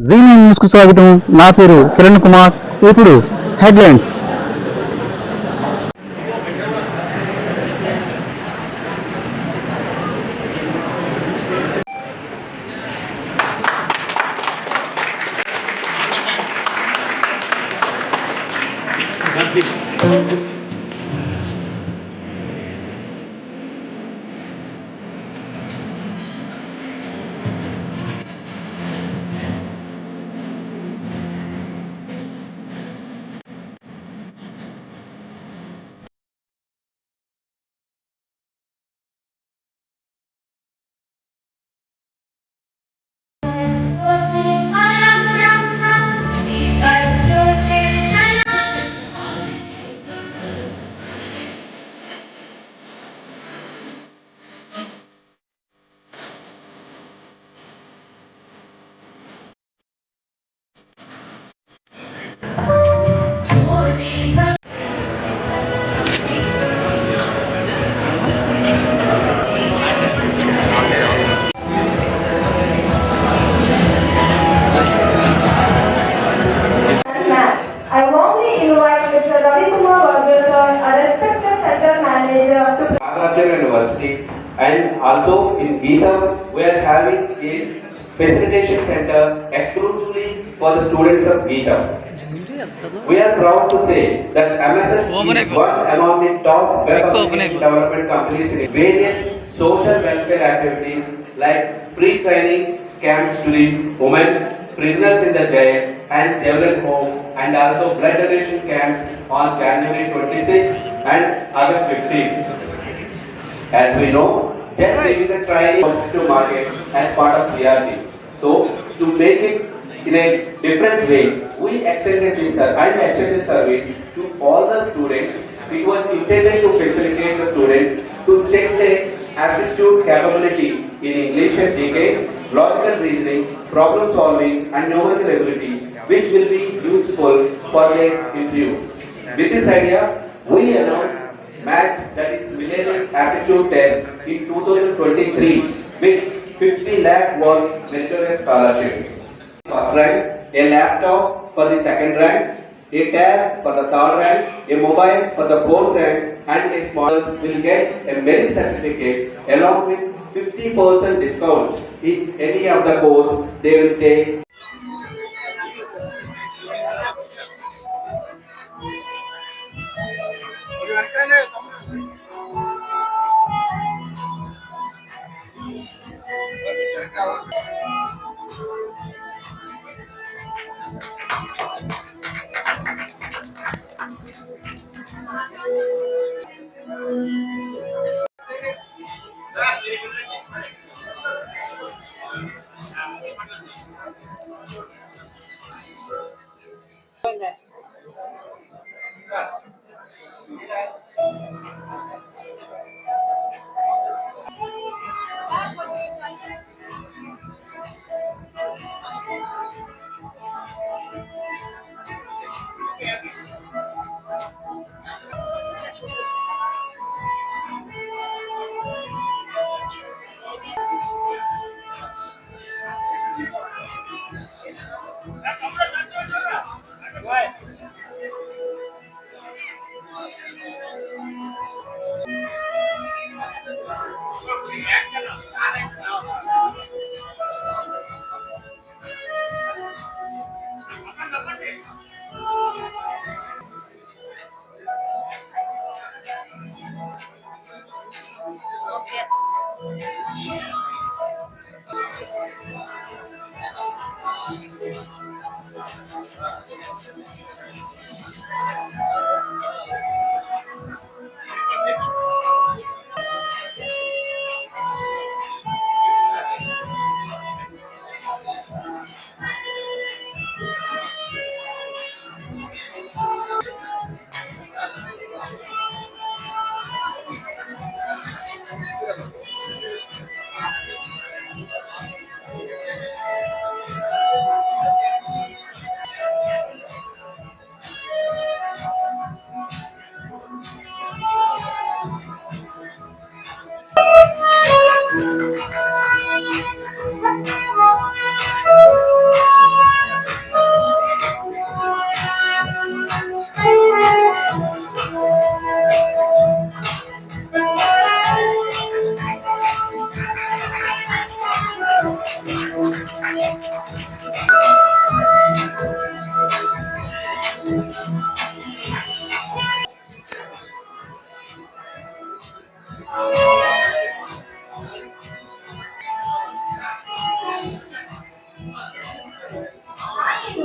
వీణి news కు స్వాగతం. నా పేరు కిరణ్ కుమార్. ఇప్పుడు headlines. I warmly invite Mr. Ravi Kumar Varghese, a respected center manager, to Nagarjuna University, and also in Geetham we are having a facilitation center exclusively for the students of Geetham. We are proud to say that MSS is one among the top web application development companies in various social welfare activities like free training camps to the women, prisoners in the jail and children home, and also blood donation camps on January 26 and August 15. As we know, just giving the training to market as part of CRT. So, to make it in a different way, we extended this service to all the students. It was intended to facilitate the students to check their aptitude capability in English and GK, logical reasoning, problem solving, and numerical ability, which will be useful for their interviews. With this idea, we announced MAT, that is Millennium Aptitude Test, in 2023 with 50 lakh worth meritorious scholarships. First rank, a laptop for the second rank, a tab for the third rank, a mobile for the fourth rank, and a small will get a merit certificate along with 50% discount in any of the course they will take.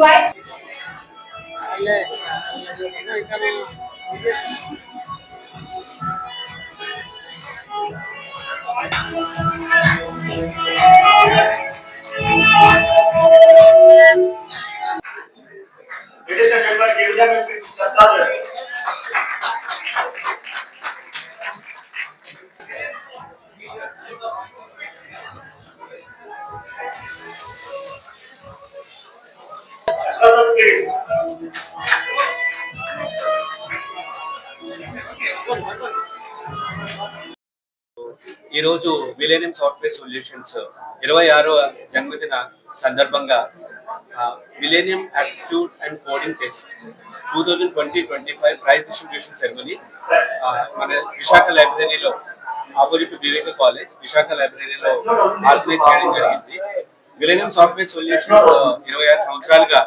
invite Ladies and gentlemen, give them a big applause. Applause, please. ఈరోజు millennium software solutions 26వ జన్మదిన సందర్భంగా millennium aptitude and coding test 2020-25 prize distribution ceremony మన విశాఖ లైబ్రరీలో opposite వివేక college Visakha లైబ్రరీలో organise చేయడం జరిగింది. Millennium software solutions 26 సంవత్సరాలుగా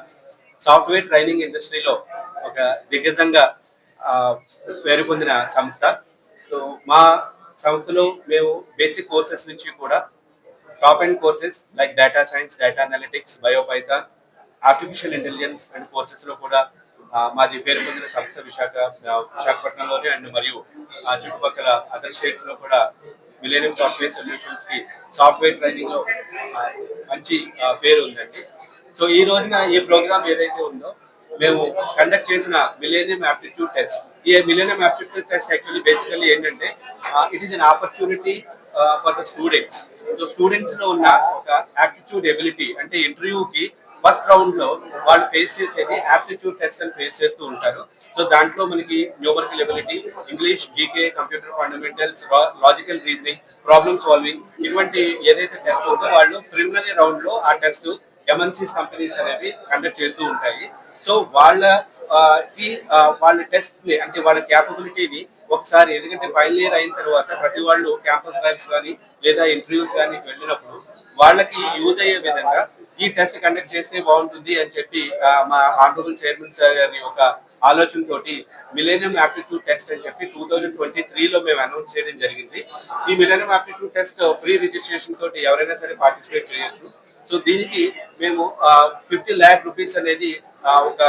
software training ఇండస్ట్రీలో ఒక దిగ్గజంగా పేరు పొందిన సంస్థ. సో మా సంస్థలో మేము బేసిక్ కోర్సెస్ నుంచి కూడా top and courses like data science, data analytics, biopython, artificial intelligence and courses లో కూడా మాది పేరు పొందిన సంస్థ విశాఖపట్నంలోనే అండ్ మరియు చుట్టుపక్కల అదర్ స్టేట్స్ లో కూడా మిలేనియం సాఫ్ట్వేర్ సొల్యూషన్స్ కి సాఫ్ట్వేర్ ట్రైనింగ్ లో మంచి పేరు ఉందండి. సో ఈ రోజున ఈ ప్రోగ్రామ్ ఏదైతే ఉందో మేము కండక్ట్ చేసిన మిలేనియం యాప్టిట్యూడ్ టెస్ట్. ఈ millennium aptitude test actually basically ఏంటంటే it is an opportunity for the students. So students లో ఉన్న ఒక యాప్టిట్యూడ్ ఎబిలిటీ అంటే ఇంటర్వ్యూకి ఫస్ట్ రౌండ్ లో వాళ్ళు ఫేస్ చేసేది యాప్టిట్యూడ్ టెస్ట్ అని ఫేస్ చేస్తూ ఉంటారు. సో దాంట్లో మనకి numerical ability, English, GK, computer fundamentals, logical reasoning, problem solving, ఇటువంటి ఏదైతే టెస్ట్ ఉందో వాళ్ళు ప్రిలిమినరీ రౌండ్ లో ఆ టెస్ట్ ఎంఎన్సీస్ కంపెనీస్ అనేవి కండక్ట్ చేస్తూ ఉంటాయి. సో వాళ్ళ టెస్ట్ ని అంటే వాళ్ళ క్యాపబిలిటీని ఒకసారి, ఎందుకంటే ఫైనల్ ఇయర్ అయిన తర్వాత ప్రతి వాళ్ళు క్యాంపస్ డ్రైవ్స్ కానీ లేదా ఇంటర్వ్యూస్ కానీ వెళ్ళినప్పుడు వాళ్ళకి యూజ్ అయ్యే విధంగా ఈ టెస్ట్ కండక్ట్ చేస్తే బాగుంటుంది అని చెప్పి మా ఆనరబుల్ చైర్మన్ సార్ గారి ఒక ఆలోచన తోటి మిలేనియం యాప్టిట్యూడ్ టెస్ట్ అని చెప్పి 2023లో మేము అనౌన్స్ చేయడం జరిగింది. ఈ millennium aptitude test free registration తోటి ఎవరైనా సరే పార్టిసిపేట్ చేయొచ్చు. సో దీనికి మేము 50 lakh rupees అనేది ఒక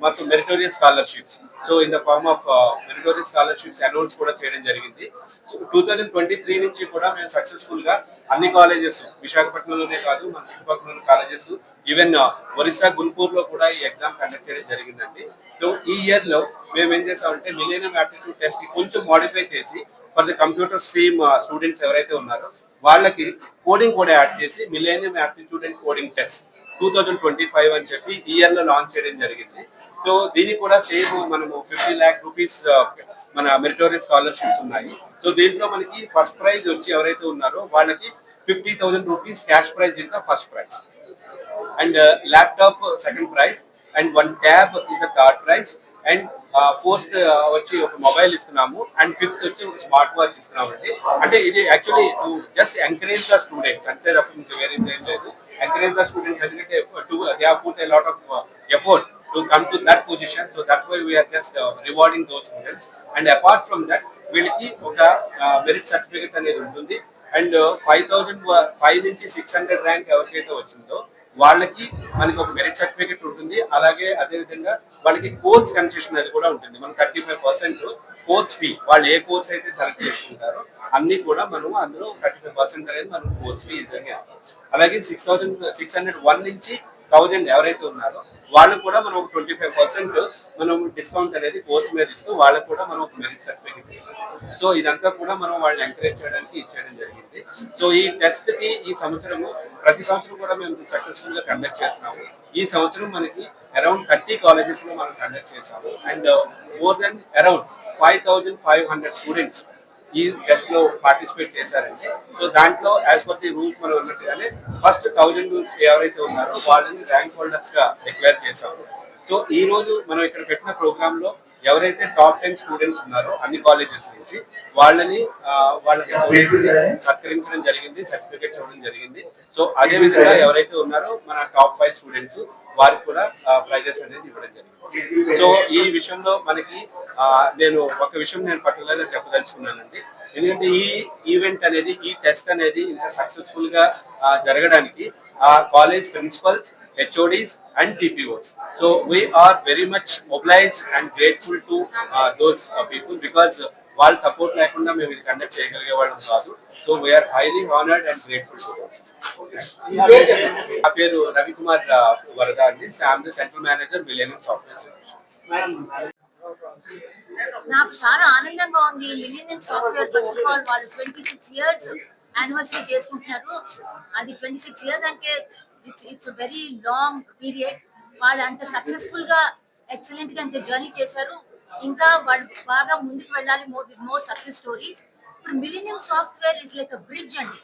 మొత్తం meritorious scholarships, so in the form of meritorious scholarships announce కూడా చేయడం జరిగింది. సో 2023 నుంచి కూడా మేము సక్సెస్ఫుల్ గా అన్ని కాలేజెస్, విశాఖపట్నంలోనే కాదు మన చుట్టుపక్కల కాలేజెస్, ఈవెన్ ఒరిస్సా గుంటూరు లో కూడా ఈ ఎగ్జామ్ కండక్ట్ చేయడం జరిగిందండి. సో ఈ ఇయర్ లో మేము ఏం చేసామంటే మిలేనియం యాప్టిట్యూడ్ టెస్ట్ కి కొంచెం మోడిఫై చేసి for the computer stream students ఎవరైతే ఉన్నారో వాళ్ళకి కోడింగ్ కూడా యాడ్ చేసి millennium aptitude and coding test 2025 అని చెప్పి ఈ ఇయర్ లో లాంచ్ చేయడం జరిగింది. సో దీనికి కూడా సేమ్ మనము 50 lakh rupees మన మెరిటోరియస్ స్కాలర్షిప్స్ ఉన్నాయి. సో దీంట్లో మనకి ఫస్ట్ ప్రైజ్ వచ్చి ఎవరైతే ఉన్నారో వాళ్ళకి 50,000 rupees cash prize is the first prize, and laptop second prize, and 1 tab is the third prize, and fourth వచ్చి ఒక మొబైల్ ఇస్తున్నాము, అండ్ ఫిఫ్త్ వచ్చి ఒక స్మార్ట్ వాచ్ ఇస్తున్నాము అండి. అంటే ఇది actually just encourage the students అంతే తప్ప ఇంకా వేరే ఏం లేదు. ఎంకరేజ్ ద స్టూడెంట్స్ ఎందుకంటే they have put a lot of effort to come to that position, so that's why we are just rewarding those students. And apart from that వీళ్ళకి ఒక merit certificate అనేది ఉంటుంది, అండ్ 5,005 నుంచి 600 rank ఎవరికైతే వచ్చిందో వాళ్ళకి మనకి ఒక మెరిట్ సర్టిఫికెట్ ఉంటుంది. అలాగే అదే విధంగా వాళ్ళకి కోర్స్ కన్సెషన్ అది కూడా ఉంటుంది. మన 35% కోర్స్ ఫీ, వాళ్ళు ఏ కోర్స్ అయితే సెలెక్ట్ చేసుకుంటారో అన్ని కూడా మనం అందులో 35% అనేది మనం కోర్స్ ఫీ ఇస్తాం. అలాగే 6,601 నుంచి 1,000 ఎవరైతే ఉన్నారో వాళ్ళకు కూడా మనం ఒక 25% మనం డిస్కౌంట్ అనేది కోర్స్ మీద ఇస్తూ వాళ్ళకు కూడా మనం ఒక మెరిట్ సర్టిఫికేట్ ఇస్తాం. సో ఇదంతా కూడా మనం వాళ్ళని ఎంకరేజ్ చేయడానికి ఇచ్చేయడం జరిగింది. సో ఈ టెస్ట్ కి ఈ సంవత్సరము ప్రతి సంవత్సరం కూడా మేము సక్సెస్ఫుల్ గా కండక్ట్ చేస్తున్నాము. ఈ సంవత్సరం మనకి అరౌండ్ 30 కాలేజెస్ లో మనం కండక్ట్ చేసాము, and more than around 5,500 students ఈ టెస్ట్ లో పార్టిసిపేట్ చేశారండి. సో దాంట్లో యాజ్ పర్ ది రూల్స్ మనం ఉన్నట్టుగానే ఫస్ట్ 1,000 ఎవరైతే ఉన్నారో వాళ్ళని ర్యాంక్ హోల్డర్స్ గా డిక్లేర్ చేశాము. సో ఈ రోజు మనం ఇక్కడ పెట్టిన ప్రోగ్రామ్ లో ఎవరైతే టాప్ 10 స్టూడెంట్స్ ఉన్నారో అన్ని కాలేజెస్ నుంచి వాళ్ళని వాళ్ళకి సత్కరించడం జరిగింది, సర్టిఫికేట్స్ ఇవ్వడం జరిగింది. సో అదే విధంగా ఎవరైతే ఉన్నారో మన టాప్ 5 స్టూడెంట్స్ వారికి కూడా ప్రైజెస్ అనేది ఇవ్వడం జరిగింది. సో ఈ విషయంలో మనకి నేను ఒక విషయం నేను పర్టికులర్ గా చెప్పదలుచుకున్నానండి. ఎందుకంటే ఈ ఈవెంట్ అనేది, ఈ టెస్ట్ అనేది ఇంత సక్సెస్ఫుల్ గా జరగడానికి ఆ college principles, HODs and TPOs. So we are very much obliged and grateful to those people because వాళ్ళ సపోర్ట్ లేకుండా మేము ఇది కండక్ట్ చేయగలిగే వాళ్ళం కాదు. So we're highly honoured and grateful to. నా పేరు రవికుమార్ వరద అండి. I'm the central manager millennium software solutions. నాకు చాలా ఆనందంగా ఉంది. Millennium software first of all వాళ్ళు 26 ఇయర్స్ యానివర్సరీ చేసుకుంటున్నారు. అది 26 ఇయర్స్ అంటే ఇట్స్ వెరీ లాంగ్ పీరియడ్. వాళ్ళు అంత సక్సెస్ఫుల్ గా ఎక్సలెంట్ గా అంత జర్నీ చేశారు. ఇంకా వాళ్ళు బాగా ముందుకు వెళ్ళాలి మోర్ సక్సెస్ స్టోరీస్. ఇప్పుడు Millennium Software is like a bridge అండి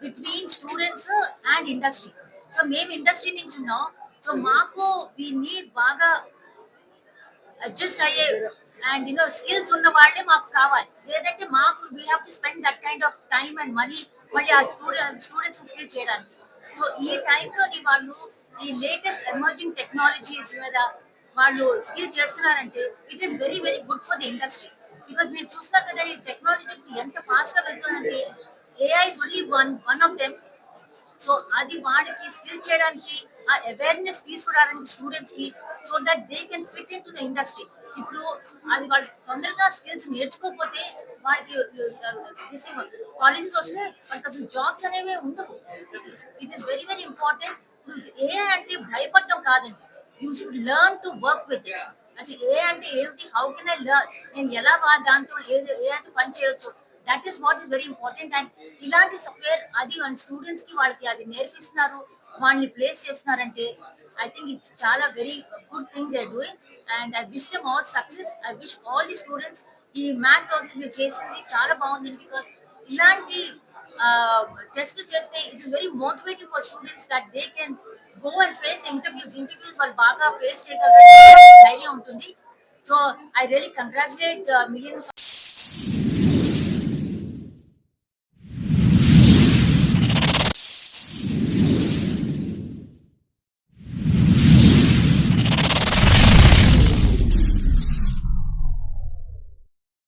between students and industry. So మేము ఇండస్ట్రీ నుంచి ఉన్నాం. సో మాకు వీ నీడ్ బాగా అడ్జస్ట్ అయ్యే అండ్ స్కిల్స్ ఉన్న వాళ్ళే మాకు కావాలి. లేదంటే మాకు we have to spend that kind of time and money మళ్ళీ ఆ స్టూడెంట్స్ స్కిల్ చేయడానికి. సో ఈ టైంలోని వాళ్ళు ఈ లేటెస్ట్ ఎమర్జింగ్ టెక్నాలజీస్ మీద వాళ్ళు స్కిల్ చేస్తున్నారంటే it is very very good for the industry. Because మీరు చూస్తున్నారు కదా ఈ టెక్నాలజీ ఎంత ఫాస్ట్ గా వెళ్తుందంటే AI is only one of them. So అది వాడికి స్కిల్ చేయడానికి ఆ అవేర్నెస్ తీసుకురావడానికి స్టూడెంట్స్ కి so that they can fit into the industry. ఇప్పుడు అది వాళ్ళు తొందరగా స్కిల్స్ నేర్చుకోకపోతే వాళ్ళకి కాలేజెస్ వస్తే వాళ్ళకి అసలు జాబ్స్ అనేవి ఉండవు. It is very very important. AI అంటే భయపడటం కాదండి, you should learn to work with it. అసలు ఏ అంటే ఏమిటి, హౌ కెన్ ఐ లెర్న్, నేను ఎలా దాంతో ఏ అంటే పని చేయొచ్చు, that is what is very important. And ఇలాంటి సాఫ్ట్వేర్ అది వాళ్ళ స్టూడెంట్స్ కి వాళ్ళకి అది నేర్పిస్తున్నారు, వాళ్ళని ప్లేస్ చేస్తున్నారంటే ఐ థింక్ ఇట్స్ చాలా very good thing they are doing. And I wish them all success. I wish all the students ఈ మ్యాథ్ ప్రాజెక్ట్ మీరు చేసింది చాలా బాగుంది. బికాస్ ఇలాంటి టెస్ట్ చేస్తే it is very motivating for students that they can go and face interviews వాళ్ళు బాగా face చేయగలరు ధైర్యం ఉంటుంది. So I really congratulate millions